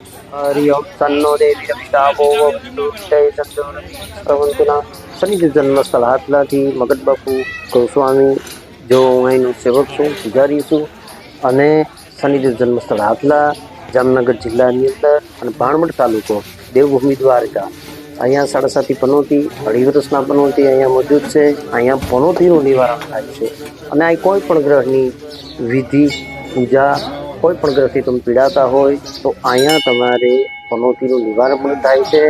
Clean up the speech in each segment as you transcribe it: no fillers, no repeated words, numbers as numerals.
हरि ओम सन्नो देवी रक्षाभो वस्तुते संतोना શનિદેવ જન્મસ્થળ હાથલાથી મગધ બાપુ ગોસ્વામી જો હું અહીંનો સેવક છું, પૂજારી છું અને શનિદેવ જન્મસ્થળ હાથલા જામનગર જિલ્લાની અંદર અને ભાણવડ તાલુકો દેવભૂમિ દ્વારકા અહીંયા સાડાસાતી પનોતી અઢી વર્ષના પનોતી અહીંયા મોજૂદ છે. અહીંયા પનોતીનું નિવારણ થાય છે અને આ કોઈ પણ ગ્રહની વિધિ પૂજા કોઈ પણ ગ્રહથી તમે પીડાતા હોય તો અહીંયા તમારે પનોતીનું નિવારણ પણ થાય છે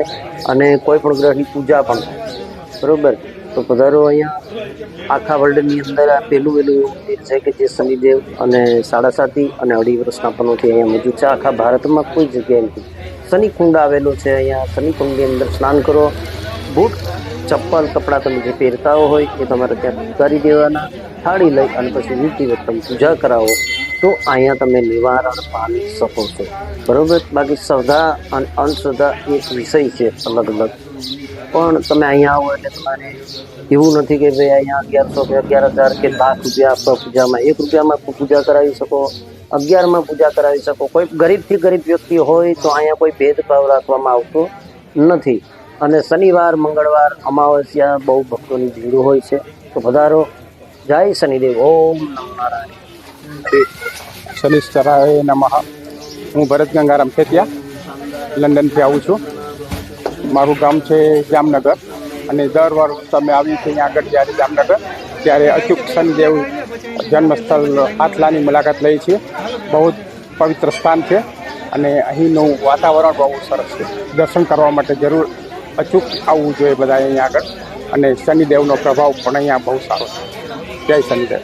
અને કોઈ પણ ગ્રહની પૂજા પણ થાય છે. બરોબર, તો પધારો. અહીંયા આખા વર્લ્ડની અંદર આ પહેલું મંદિર છે કે જે શનિદેવ અને સાડાસાતી અને અઢી વર્ષના પનોતી અહીંયા મોજૂદ છે. આખા ભારતમાં કોઈ જગ્યાએ નથી. શનિકુંડ આવેલો છે. અહીંયા શનિકુંડની અંદર સ્નાન કરો. બૂટ ચપ્પલ કપડાં તમે જે પહેરતા હોય એ તમારે ત્યાં ઉતારી દેવાના. થાળી લઈ અને પછી વિધિવત તમે પૂજા કરાવો તો અહીંયા તમે નિવારણ પામી શકો છો. બરોબર, બાકી શ્રદ્ધા અને અંધશ્રદ્ધા એક વિષય છે અલગ અલગ. પણ તમે અહીંયા આવો એટલે તમારે એવું નથી કે ભાઈ અહીંયા 1100 કે 11,000 કે લાખ રૂપિયા આપવા પૂજામાં. 1 રૂપિયામાં પૂજા કરાવી શકો, 11માં પૂજા કરાવી શકો. કોઈ ગરીબથી ગરીબ વ્યક્તિ હોય તો અહીંયા કોઈ ભેદભાવ રાખવામાં આવતો નથી. અને શનિવાર, મંગળવાર, અમાવસ્યા બહુ ભક્તોની ભીડ હોય છે. તો પધારો. જય શનિદેવ. ઓમ નમો નારાયણ. શનિશ્ચરાય નમઃ. હું ભરત ગંગારામ ખેતિયા લંડનથી આવું છું. મારું ગામ છે જામનગર અને દર વર્ષ અમે આવીએ છીએ અહીંયા આગળ જ્યારે જામનગર ત્યારે અચૂક શનિદેવ જન્મસ્થળ હાથલાની મુલાકાત લઈએ છીએ. બહુ પવિત્ર સ્થાન છે અને અહીંનું વાતાવરણ બહુ સરસ છે. દર્શન કરવા માટે જરૂર અચૂક આવવું જોઈએ બધા અહીંયા આગળ. અને શનિદેવનો પ્રભાવ પણ અહીંયા બહુ સારો છે. જય શનિદેવ.